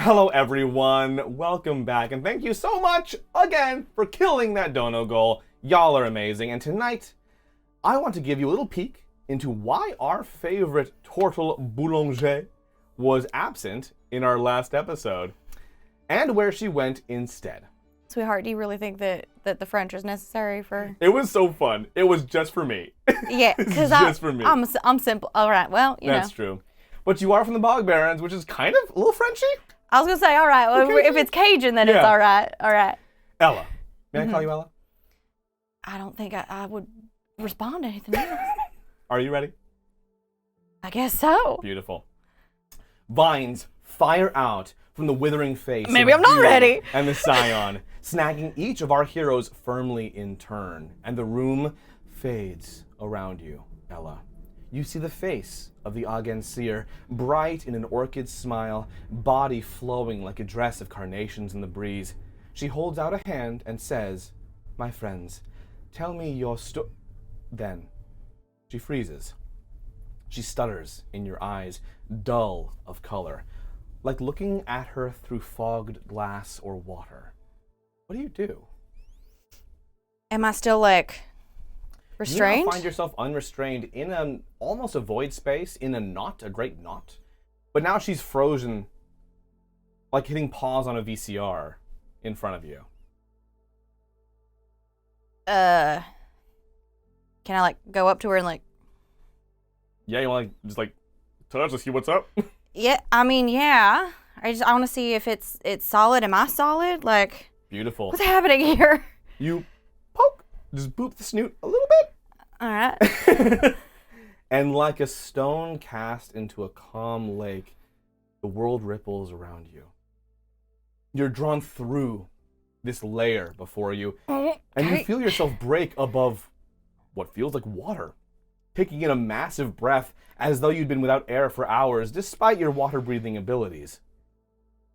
Hello everyone, welcome back, and thank you so much again for killing that dono goal. Y'all are amazing, and tonight I want to give you a little peek into why our favorite turtle boulanger was absent in our last episode, and where she went instead. Sweetheart, do you really think that the French is necessary for... It was so fun. It was just for me. Yeah, because for me. I'm simple. All right, well, you know. That's true. But you are from the Bog Barons, which is kind of a little Frenchy. I was going to say, all right, well, if it's Cajun, then it's all right. All right. Ella. May I call you Ella? I don't think I would respond to anything else. Are you ready? I guess so. Beautiful. Vines fire out from the withering face. Maybe I'm not ready. And the scion, snagging each of our heroes firmly in turn. And the room fades around you, Ella. You see the face of the Agenseer, bright in an orchid smile, body flowing like a dress of carnations in the breeze. She holds out a hand and says, "My friends, tell me your Then she freezes. She stutters in your eyes, dull of color, like looking at her through fogged glass or water. What do? Am I still, like, restrained? You now find yourself unrestrained in almost a void space, in a great knot. But now she's frozen, like hitting pause on a VCR in front of you. Can I, like, go up to her and, like... Yeah, you want to, just, like, touch to see what's up? Yeah, I mean, yeah. I want to see if it's solid. Am I solid? Like... Beautiful. What's happening here? You poke, just boop the snoot a little bit. All right. And like a stone cast into a calm lake, the world ripples around you. You're drawn through this layer before you, and you feel yourself break above what feels like water, taking in a massive breath as though you'd been without air for hours, despite your water-breathing abilities.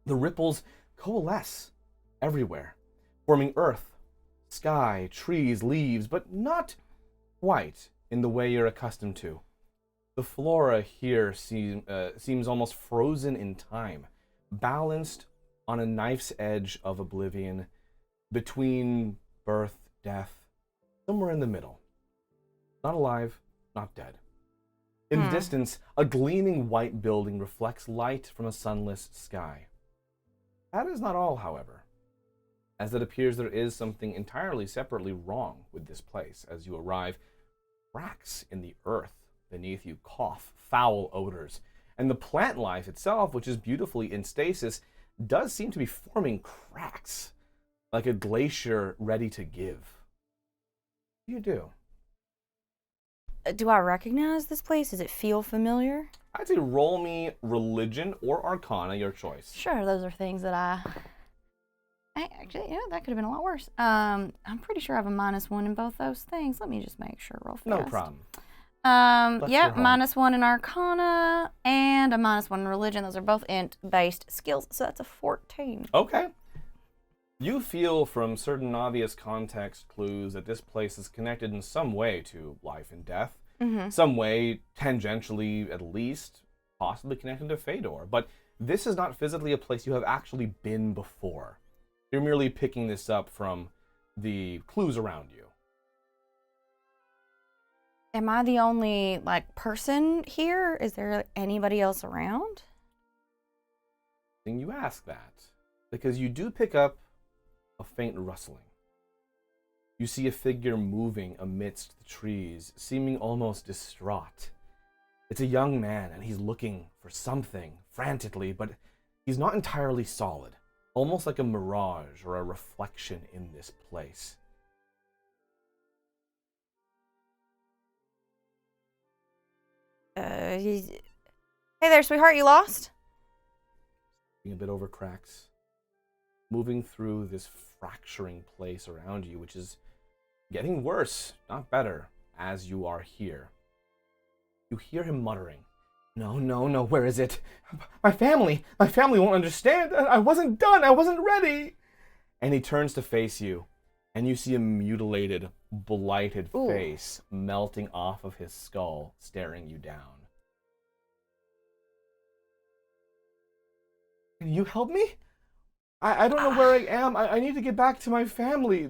The ripples coalesce everywhere, forming earth, sky, trees, leaves, but not quite in the way you're accustomed to. The flora here seems almost frozen in time, balanced on a knife's edge of oblivion, between birth, death, somewhere in the middle. Not alive, not dead. In the distance, a gleaming white building reflects light from a sunless sky. That is not all, however, as it appears there is something entirely separately wrong with this place. As you arrive, cracks in the earth beneath you cough foul odors, and the plant life itself, which is beautifully in stasis, does seem to be forming cracks, like a glacier ready to give. What do you do? Do I recognize this place? Does it feel familiar? I'd say roll me religion or arcana, your choice. Sure, those are things that actually, yeah, that could have been a lot worse. I'm pretty sure I have a -1 in both those things. Let me just make sure real fast. No problem. Yeah, -1 in arcana and a -1 in religion. Those are both int-based skills, so that's a 14. Okay. You feel from certain obvious context clues that this place is connected in some way to life and death. Some way, tangentially at least, possibly connected to Fedor. But this is not physically a place you have actually been before. You're merely picking this up from the clues around you. Am I the only, like, person here? Is there anybody else around? You ask that, because you do pick up a faint rustling. You see a figure moving amidst the trees, seeming almost distraught. It's a young man, and he's looking for something frantically, but he's not entirely solid, almost like a mirage or a reflection in this place. Hey there, sweetheart, you lost? A bit over cracks, moving through this fracturing place around you, which is getting worse, not better, as you are here. You hear him muttering, No, where is it? My family won't understand. I wasn't done, I wasn't ready. And he turns to face you, and you see a mutilated, blighted face melting off of his skull, staring you down. Can you help me? I don't know where I am. I need to get back to my family.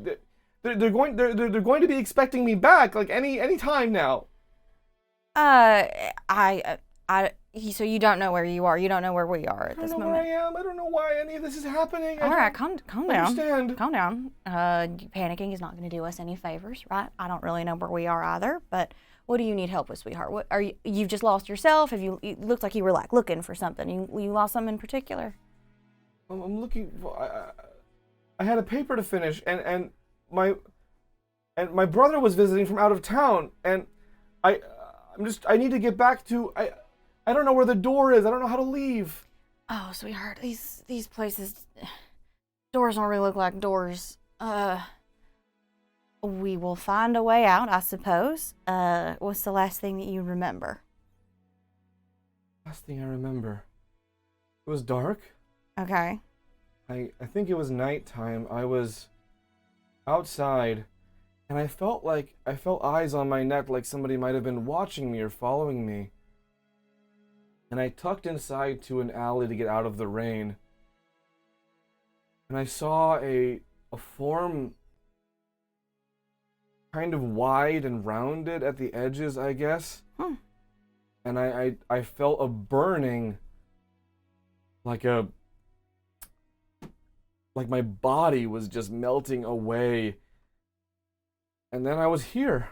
They're going to be expecting me back like any time now. So you don't know where you are. You don't know where we are at this moment. I don't know where I am. I don't know why any of this is happening. All right, calm down. Understand. Calm down. Panicking is not going to do us any favors, right? I don't really know where we are either, but what do you need help with, sweetheart? What are you? You've just lost yourself? It looked like you were like looking for something. You lost something in particular? I'm looking for. I had a paper to finish, and my brother was visiting from out of town, and I need to get back to. I don't know where the door is. I don't know how to leave. Oh, sweetheart, these places, doors don't really look like doors. We will find a way out, I suppose. What's the last thing that you remember? Last thing I remember. It was dark. Okay. I think it was nighttime. I was outside, and I felt eyes on my neck, like somebody might have been watching me or following me. And I tucked inside to an alley to get out of the rain. And I saw a form kind of wide and rounded at the edges, I guess. And I felt a burning, like my body was just melting away. And then I was here.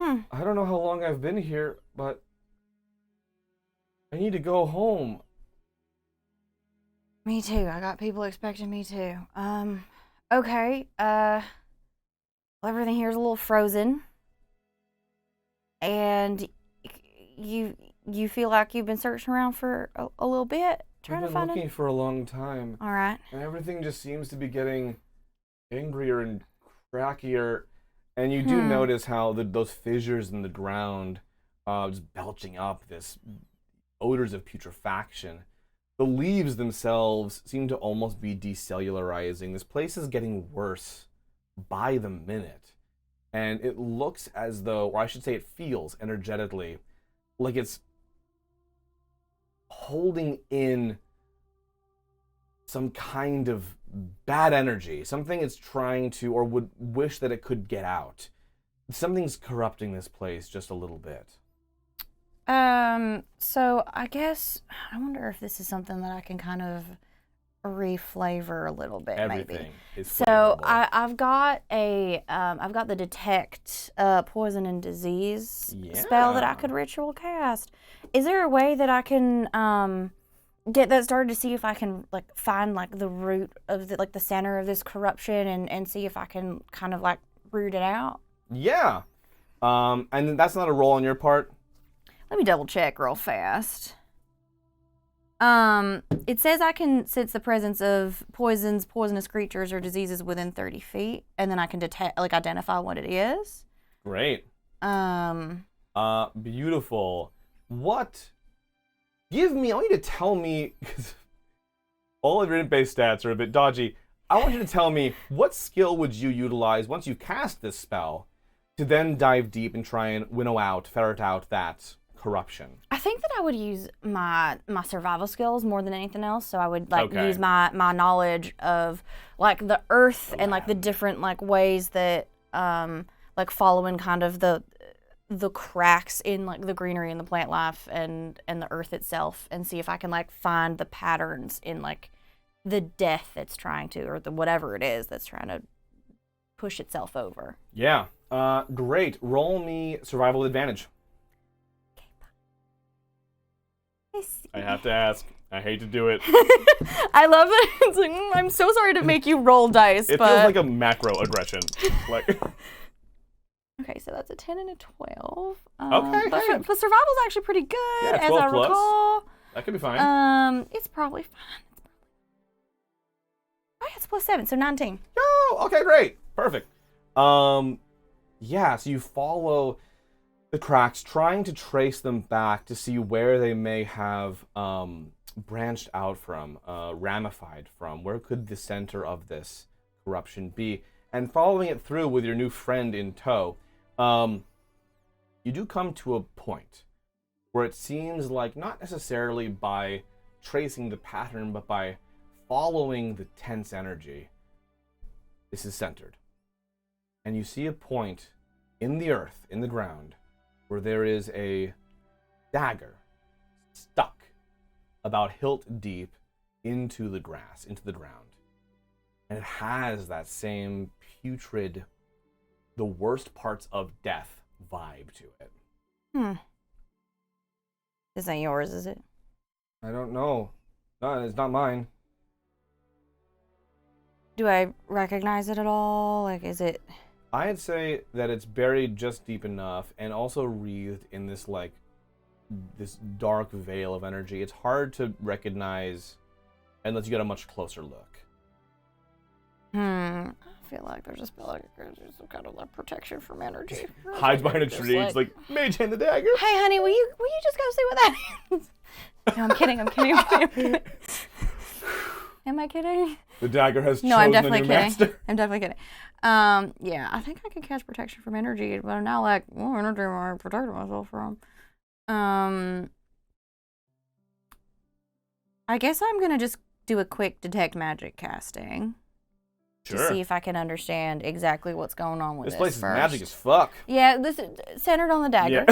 I don't know how long I've been here, but I need to go home. Me too. I got people expecting me too. Okay. Well, everything here is a little frozen. And you feel like you've been searching around for a little bit, trying to find it? I've been looking for a long time. All right. And everything just seems to be getting angrier and crackier. And you do notice how those fissures in the ground just belching up this odors of putrefaction. The leaves themselves seem to almost be decellularizing. This place is getting worse by the minute. And it looks as though, or I should say it feels energetically, like it's holding in some kind of bad energy. Something it's trying to, or would wish that it could get out. Something's corrupting this place just a little bit. So I guess, I wonder if this is something that I can kind of reflavor a little bit, Everything maybe. is So flavorable. I've got the detect poison and disease spell that I could ritual cast. Is there a way that I can get that started to see if I can like find like the root of the center of this corruption and see if I can kind of like root it out? Yeah. And that's not a roll on your part. Let me double check real fast. It says I can sense the presence of poisonous creatures, or diseases within 30 feet, and then I can identify what it is. Great. Beautiful. What? I want you to tell me, because all of your int-based stats are a bit dodgy. I want you to tell me, what skill would you utilize once you cast this spell to then dive deep and try and ferret out that corruption? I think that I would use my survival skills more than anything else. So I would use my knowledge of like the earth and like the different like ways that like following kind of the cracks in like the greenery and the plant life and the earth itself, and see if I can like find the patterns in like the death that's trying to, or the whatever it is that's trying to push itself over. Yeah. Great. Roll me survival advantage. I have to ask. I hate to do it. I love it. It's like, I'm so sorry to make you roll dice, it but feels like a macro aggression. Like. Okay, so that's a 10 and a 12. Okay. But survival's actually pretty good, Yeah, as 12 I plus. recall. That could be fine. It's probably fine. Oh, yeah, it's plus 7, so 19. Oh, okay, great. Perfect. Yeah, so you follow the cracks, trying to trace them back to see where they may have branched out from, ramified from. Where could the center of this corruption be? And following it through with your new friend in tow, you do come to a point where it seems like, not necessarily by tracing the pattern, but by following the tense energy, this is centered. And you see a point in the earth, in the ground, where there is a dagger stuck about hilt deep into the grass, into the ground. And it has that same putrid, the worst parts of death vibe to it. This ain't yours, is it? I don't know. No, it's not mine. Do I recognize it at all? Like, is it... I'd say that it's buried just deep enough and also wreathed in this, like, this dark veil of energy. It's hard to recognize unless you get a much closer look. I feel like there's a spell, like, there's some kind of like protection from energy. Hides behind a tree. It's like, mage hand the dagger. Hey, honey, will you just go see what that is? No, I'm kidding. Am I kidding? The dagger has chosen I'm definitely kidding. master. I'm definitely kidding. Yeah, I think I can catch protection from energy, but I'm now like, what energy am I protecting myself from? I guess I'm gonna just do a quick detect magic casting. Sure. To see if I can understand exactly what's going on with this place is first. magic as fuck. Yeah, this is centered on the dagger.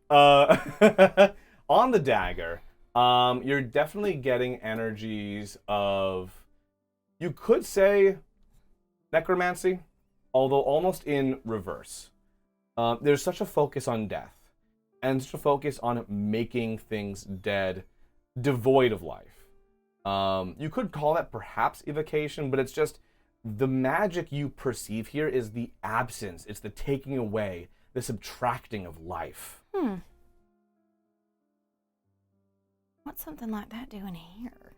Yeah. On the dagger, you're definitely getting energies of, you could say, necromancy, although almost in reverse. There's such a focus on death, and such a focus on making things dead, devoid of life. You could call that perhaps evocation, but it's just the magic you perceive here is the absence. It's the taking away, the subtracting of life. What's something like that doing here?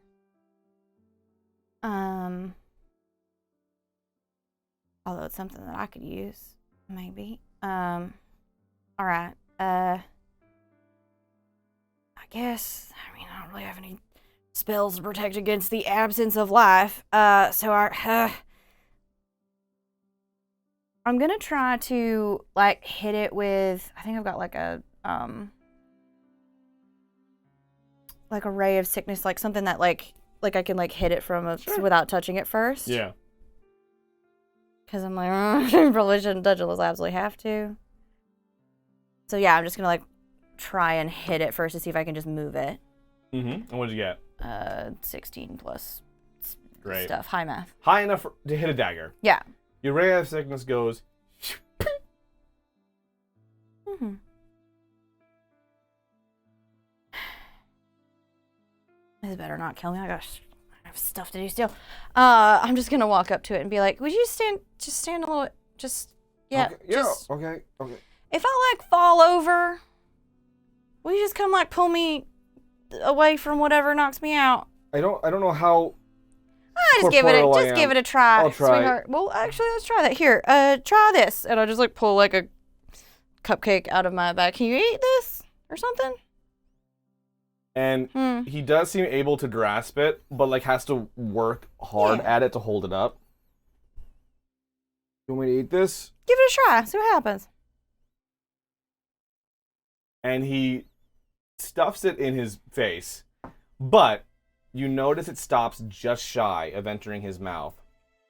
Although it's something that I could use, maybe. All right. I guess, I mean, I don't really have any spells to protect against the absence of life. So I'm gonna try to like hit it with, I think I've got like a ray of sickness, like something that like I can like hit it from without touching it first. Yeah. Because I'm like, I probably shouldn't touch it unless I absolutely have to. So yeah, I'm just gonna like try and hit it first to see if I can just move it. And what did you get? 16 plus Great. Stuff. High math. High enough to hit a dagger. Yeah. Your ray of sickness goes. This better not kill me. I have stuff to do still. I'm just gonna walk up to it and be like, "Would you stand a little, yeah, Okay. Yeah. Okay. If I like fall over, will you just come like pull me away from whatever knocks me out?" I don't know how. Just give it a try, I'll try. sweetheart. Well, actually, let's try that. Here, try this, and I just like pull like a cupcake out of my bag. Can you eat this or something? And he does seem able to grasp it, but like has to work hard at it to hold it up. You want me to eat this? Give it a try. See what happens. And he stuffs it in his face, but you notice it stops just shy of entering his mouth.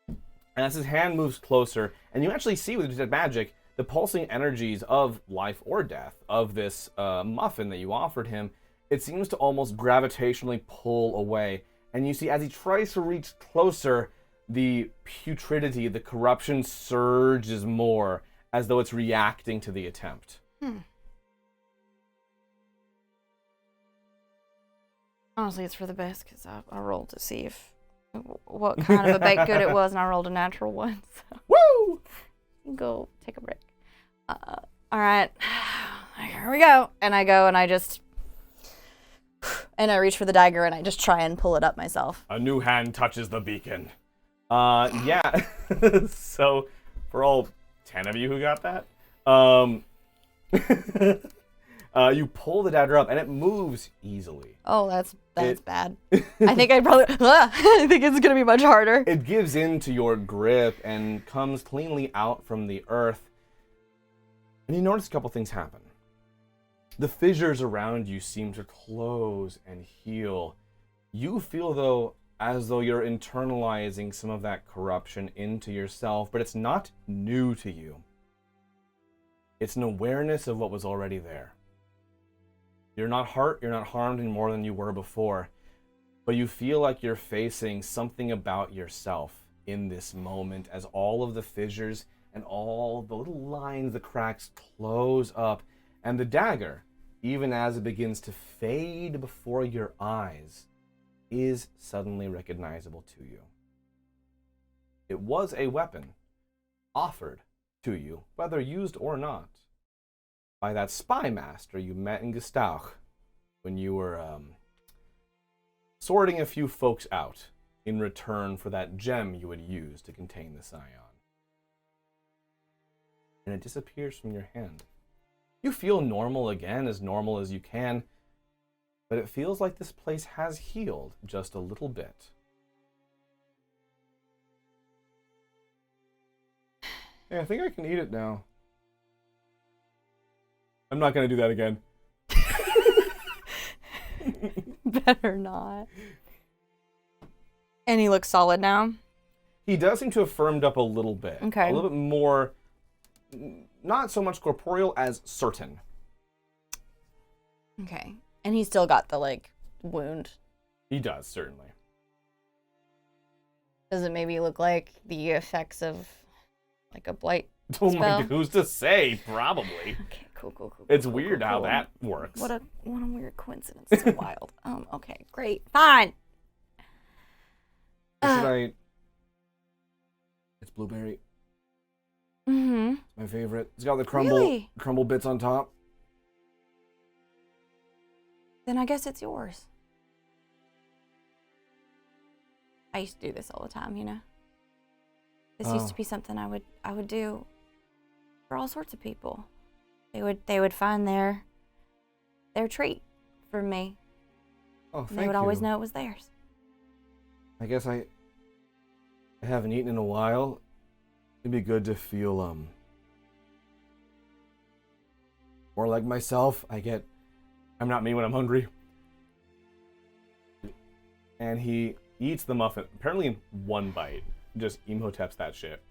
And as his hand moves closer, and you actually see with detect magic the pulsing energies of life or death of this muffin that you offered him, it seems to almost gravitationally pull away. And you see as he tries to reach closer, the putridity, the corruption surges more as though it's reacting to the attempt. Honestly, it's for the best because I rolled to see what kind of a baked good it was, and I rolled a natural one. So. Woo! Go take a break. All right, here we go. And I go and I just, and I reach for the dagger and I just try and pull it up myself. A new hand touches the beacon. Yeah. So, for all 10 of you who got that, you pull the dagger up and it moves easily. Oh, that's bad. I think I think it's gonna be much harder. It gives in to your grip and comes cleanly out from the earth. And you notice a couple things happen. The fissures around you seem to close and heal. You feel, though, as though you're internalizing some of that corruption into yourself, but it's not new to you. It's an awareness of what was already there. You're not hurt, you're not harmed any more than you were before, but you feel like you're facing something about yourself in this moment as all of the fissures and all the little lines, the cracks close up, and the dagger, even as it begins to fade before your eyes, is suddenly recognizable to you. It was a weapon offered to you, whether used or not, by that spy master you met in Gestauch when you were sorting a few folks out in return for that gem you would use to contain the scion. And it disappears from your hand. You feel normal again, as normal as you can, but it feels like this place has healed just a little bit. Hey, I think I can eat it now. I'm not going to do that again. Better not. And he looks solid now? He does seem to have firmed up a little bit. Okay. A little bit more, not so much corporeal as certain. Okay. And he's still got the, like, wound. He does, certainly. Does it maybe look like the effects of, like, a blight Oh spell? my, who's to say? Probably. Okay, cool. It's weird how that works. What a weird coincidence. It's so wild. Okay, great. Fine. Or should I... It's blueberry. Mm-hmm. It's my favorite. It's got the crumble, Really? crumble bits on top. Then I guess it's yours. I used to do this all the time, you know? This used to be something I would do for all sorts of people. They would find their treat for me. Oh, thank you. And they would always know it was theirs. I guess I haven't eaten in a while. It'd be good to feel more like myself. I'm not me when I'm hungry. And he eats the muffin, apparently in one bite. Just Imhotep's that shit.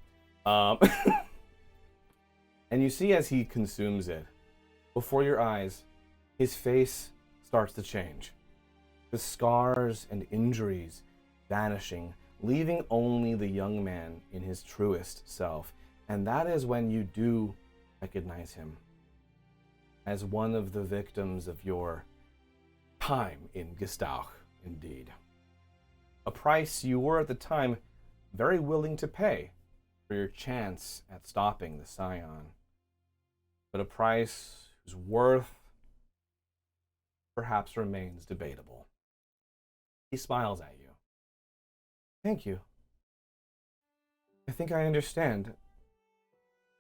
And you see as he consumes it, before your eyes, his face starts to change. The scars and injuries vanishing, leaving only the young man in his truest self. And that is when you do recognize him as one of the victims of your time in Gestauch, indeed. A price you were at the time very willing to pay for your chance at stopping the scion, but a price whose worth perhaps remains debatable. He smiles at you. Thank you. I think I understand.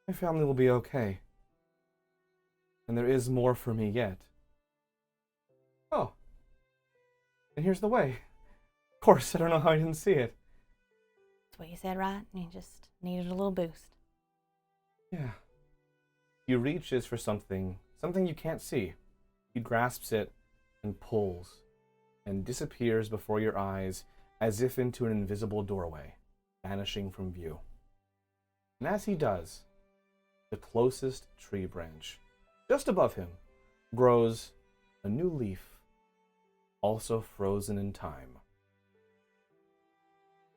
My family will be okay. And there is more for me yet. Oh. And here's the way. Of course, I don't know how I didn't see it. That's what you said, right? You just needed a little boost. Yeah. He reaches for something you can't see. He grasps it and pulls and disappears before your eyes as if into an invisible doorway, vanishing from view. And as he does, the closest tree branch, just above him, grows a new leaf, also frozen in time.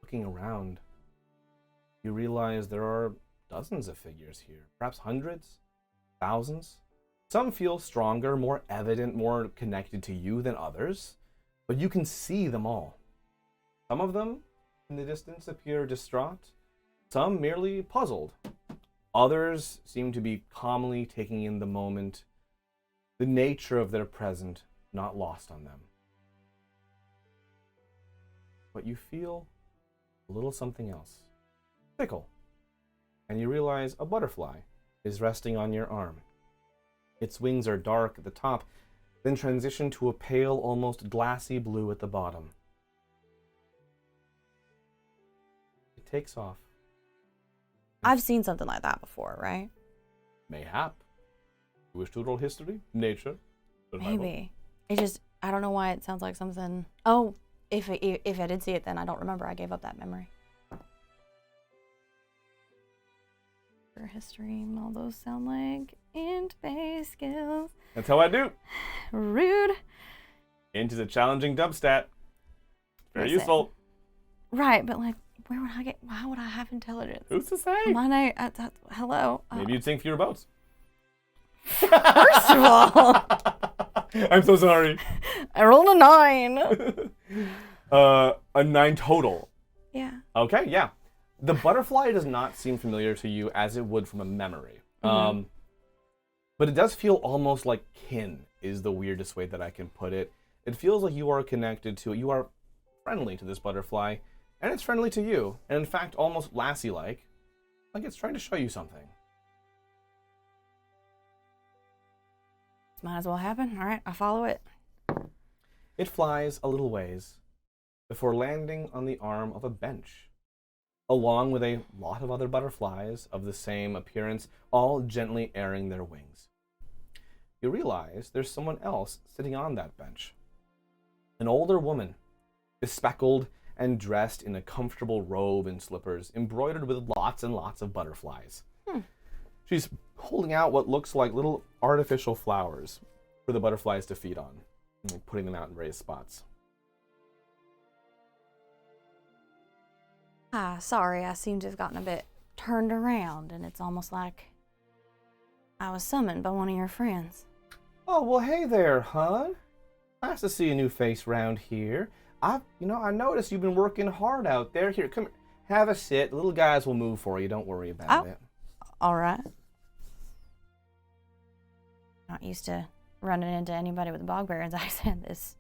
Looking around, you realize there are dozens of figures here, perhaps hundreds, thousands. Some feel stronger, more evident, more connected to you than others, but you can see them all. Some of them, in the distance, appear distraught, some merely puzzled. Others seem to be calmly taking in the moment, the nature of their present not lost on them. But you feel a little something else. Tickle. And you realize a butterfly is resting on your arm. Its wings are dark at the top, then transition to a pale, almost glassy blue at the bottom. It takes off. I've seen something like that before, right? Mayhap. You wish to roll history? Nature? Maybe. It just, I don't know why it sounds like something. Oh, if I did see it, then I don't remember. I gave up that memory. For history, all those sound like int-based skills. That's how I do. Rude. Int is a challenging dub stat. Very useful. Right, but like, where would I get? How would I have intelligence? Who's to say? My name. Hello. Maybe you'd sink fewer boats. First of all, I'm so sorry. I rolled a 9. A 9 total. Yeah. Okay, yeah. The butterfly does not seem familiar to you as it would from a memory. Mm-hmm. But it does feel almost like kin is the weirdest way that I can put it. It feels like you are connected to it. You are friendly to this butterfly, and it's friendly to you. And in fact, almost Lassie-like it's trying to show you something. Might as well happen. All right, I follow it. It flies a little ways before landing on the arm of a bench, along with a lot of other butterflies of the same appearance, all gently airing their wings. You realize there's someone else sitting on that bench. An older woman, bespectacled and dressed in a comfortable robe and slippers, embroidered with lots and lots of butterflies. She's holding out what looks like little artificial flowers for the butterflies to feed on, and putting them out in various spots. Sorry, I seem to have gotten a bit turned around, and it's almost like I was summoned by one of your friends. Oh, well, hey there, hon. Nice to see a new face round here. I noticed you've been working hard out there. Here, come here. Have a sit. Little guys will move for you. Don't worry about it. All right. Not used to running into anybody with bogbear's accent this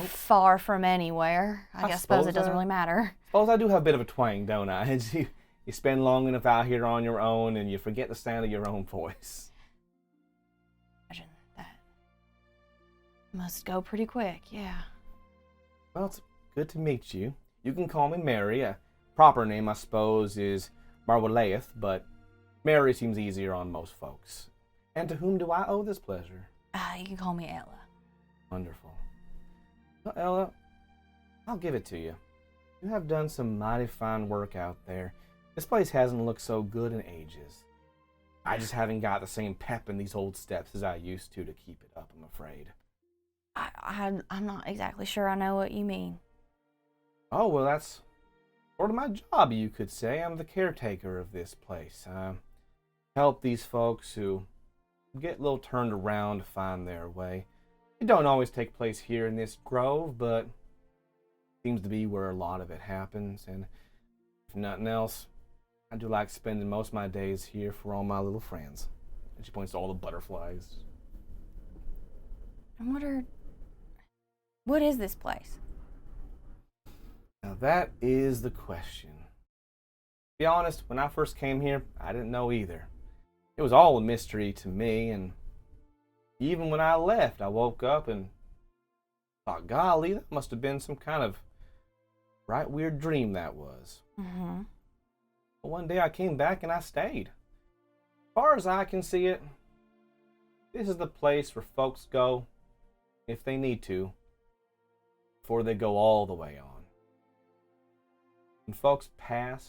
far from anywhere. I suppose it doesn't really matter. Suppose I do have a bit of a twang, don't I? You spend long enough out here on your own and you forget the sound of your own voice. Imagine that. Must go pretty quick, yeah. Well, it's good to meet you. You can call me Mary. A proper name, I suppose, is Marwalaeth, but Mary seems easier on most folks. And to whom do I owe this pleasure? You can call me Ella. Wonderful. Well, Ella, I'll give it to you. You have done some mighty fine work out there. This place hasn't looked so good in ages. I just haven't got the same pep in these old steps as I used to keep it up, I'm afraid. I'm not exactly sure I know what you mean. Oh, well, that's sort of my job, you could say. I'm the caretaker of this place. I help these folks who get a little turned around to find their way. It don't always take place here in this grove, but seems to be where a lot of it happens. And if nothing else, I do like spending most of my days here for all my little friends. And she points to all the butterflies. I what is this place? Now that is the question. To be honest, when I first came here, I didn't know either. It was all a mystery to me, and even when I left, I woke up and thought, golly, that must have been some kind of right weird dream that was. Mm-hmm. But one day I came back and I stayed. As far as I can see it, this is the place where folks go, if they need to, before they go all the way on. When folks pass,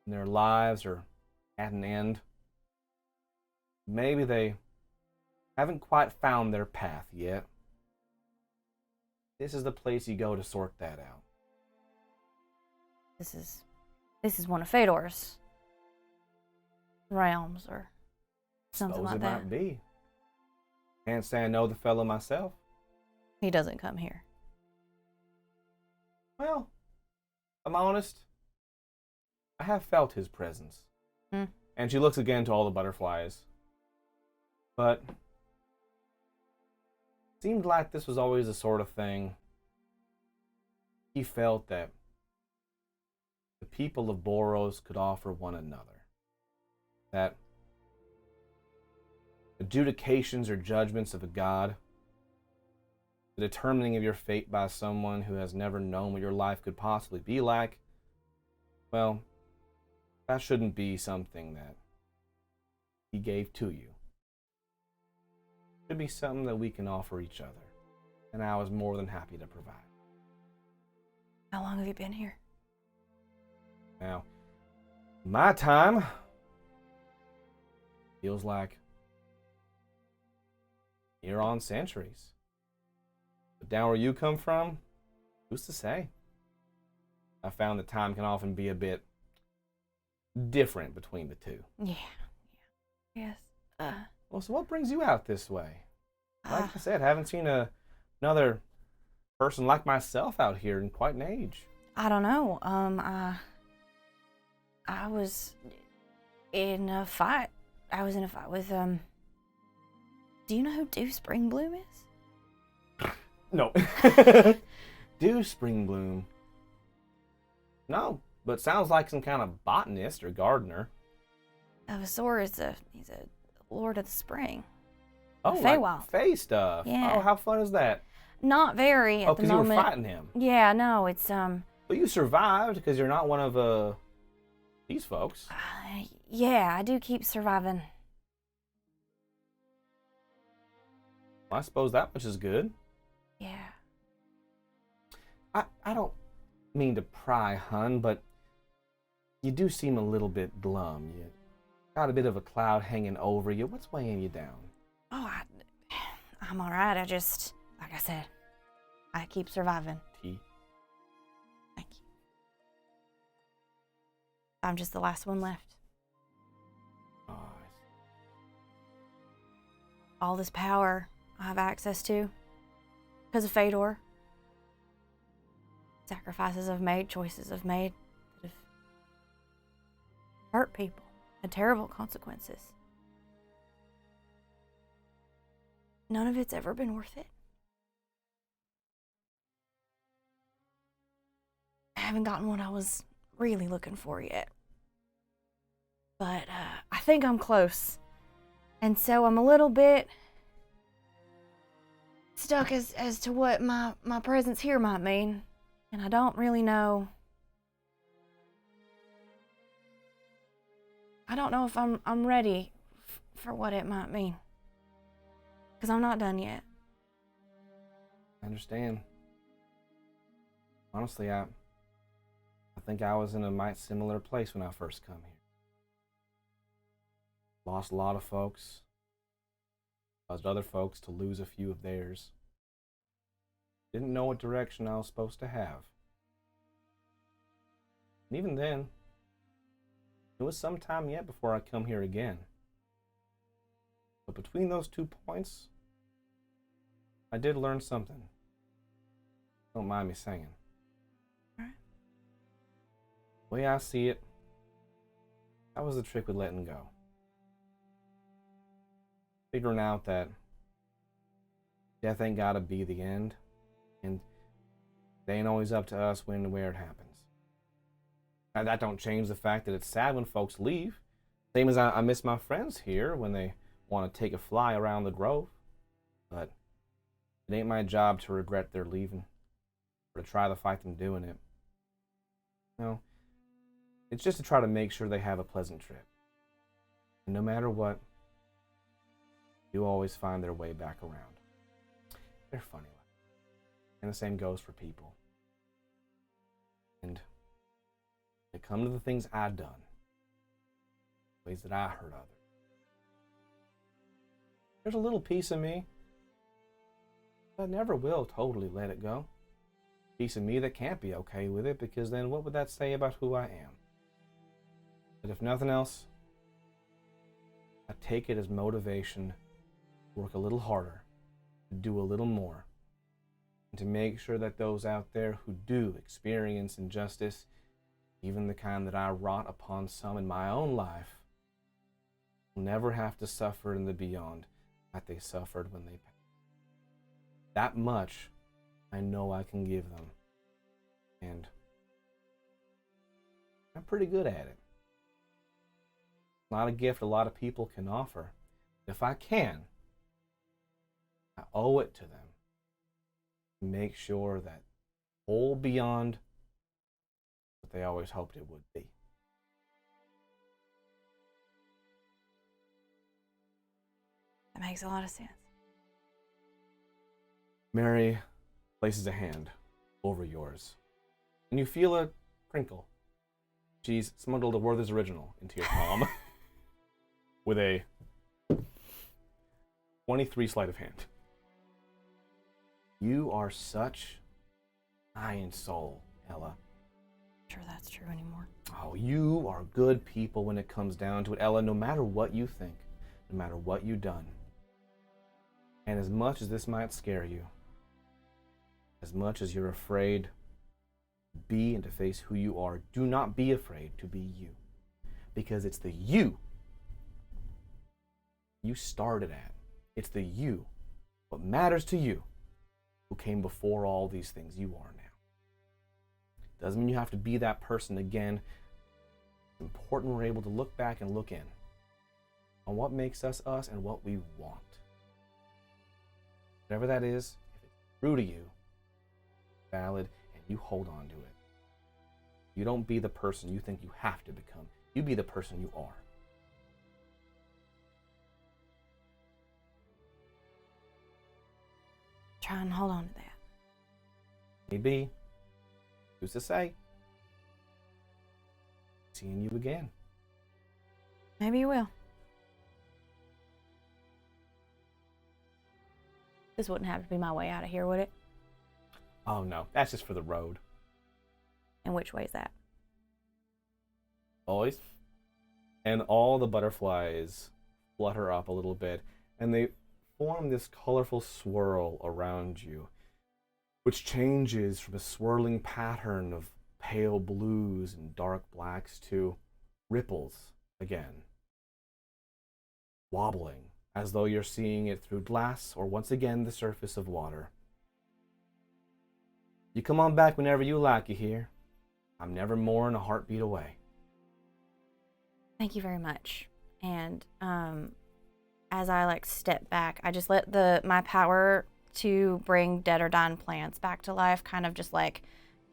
and their lives are at an end, maybe they haven't quite found their path yet. This is the place you go to sort that out. This is one of Fedor's realms or something like that. Suppose it might be. Can't say I know the fellow myself. He doesn't come here. Well, I'm honest. I have felt his presence. And she looks again to all the butterflies. But it seemed like this was always the sort of thing he felt that the people of Boros could offer one another. That adjudications or judgments of a god, the determining of your fate by someone who has never known what your life could possibly be like, well, that shouldn't be something that he gave to you. should be something that we can offer each other. And I was more than happy to provide. How long have you been here? Now, my time feels like year on centuries. But down where you come from, who's to say? I found that time can often be a bit different between the two. Yeah. Yes. Well, so what brings you out this way? Like I said, haven't seen another person like myself out here in quite an age. I don't know. I was in a fight. I was in a fight with do you know who Dew Springbloom is? No. Dew Springbloom. No, but sounds like some kind of botanist or gardener. Vesour is he's a lord of the spring. Oh, Feywild. Like Fey stuff. Yeah. Oh, how fun is that? Not very at the moment. Oh, because you were fighting him. Yeah, no, it's But you survived because you're not one of these folks. Yeah, I do keep surviving. Well, I suppose that much is good. Yeah. I don't mean to pry, hun, but you do seem a little bit glum. You got a bit of a cloud hanging over you. What's weighing you down? Oh, I'm all right. I just, like I said, I keep surviving. Tea. Thank you. I'm just the last one left. Oh, all this power I have access to because of Fedor. Sacrifices I've made, choices I've made that have hurt people, had terrible consequences. None of it's ever been worth it. I haven't gotten what I was really looking for yet. But I think I'm close. And so I'm a little bit stuck as to what my presence here might mean. And I don't really know. I don't know if I'm ready for what it might mean. Because I'm not done yet. I understand. Honestly, I think I was in a might similar place when I first come here. Lost a lot of folks. Caused other folks to lose a few of theirs. Didn't know what direction I was supposed to have. And even then, it was some time yet before I come here again. But between those 2 points, I did learn something. Don't mind me saying. Alright. The way I see it, that was the trick with letting go. Figuring out that death ain't gotta be the end, and it ain't always up to us when and where it happens. And that don't change the fact that it's sad when folks leave. Same as I miss my friends here when they want to take a fly around the grove. But it ain't my job to regret their leaving, or to try to fight them doing it. No, it's just to try to make sure they have a pleasant trip. And no matter what, you always find their way back around. They're funny. And the same goes for people. And they come to the things I've done, ways that I hurt others. There's a little piece of me that never will totally let it go. Piece of me that can't be okay with it, because then what would that say about who I am? But if nothing else, I take it as motivation to work a little harder, to do a little more, and to make sure that those out there who do experience injustice, even the kind that I wrought upon some in my own life, will never have to suffer in the beyond like they suffered when they passed. That much I know I can give them, and I'm pretty good at it. Not a gift a lot of people can offer. If I can, I owe it to them to make sure that whole beyond what they always hoped it would be. That makes a lot of sense. Mary places a hand over yours, and you feel a crinkle. She's smuggled a Werther's Original into your palm with a 23 sleight of hand. You are such iron soul, Ella. Sure that's true anymore. Oh, you are good people when it comes down to it, Ella, no matter what you think, no matter what you've done. And as much as this might scare you, as much as you're afraid to be and to face who you are, do not be afraid to be you. Because it's the you started at. It's the you, what matters to you, who came before all these things you are now. Doesn't mean you have to be that person again. It's important we're able to look back and look in on what makes us us and what we want. Whatever that is, if it's true to you, valid, and you hold on to it. You don't be the person you think you have to become. You be the person you are. Try and hold on to that. Maybe. Who's to say? Seeing you again. Maybe you will. This wouldn't have to be my way out of here, would it? Oh no, that's just for the road. And which way is that? Always. And all the butterflies flutter up a little bit, and they form this colorful swirl around you, which changes from a swirling pattern of pale blues and dark blacks to ripples again, wobbling as though you're seeing it through glass or once again the surface of water. You come on back whenever you like, you hear? I'm never more than a heartbeat away. Thank you very much. And as I step back, I just let my power to bring dead or dying plants back to life kind of just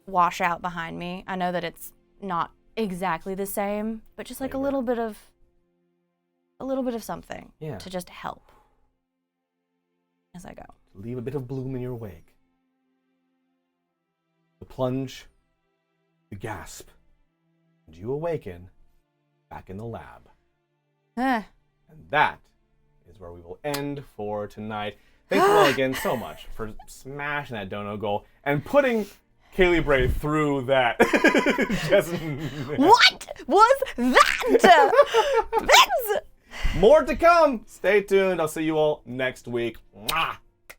wash out behind me. I know that it's not exactly the same, but just a little bit of something to just help as I go. Leave a bit of bloom in your wake. The plunge, the gasp, and you awaken back in the lab. And that is where we will end for tonight. Thank you all again so much for smashing that dono goal and putting Kaylee Bray through that. What was that? More to come. Stay tuned. I'll see you all next week. Mwah.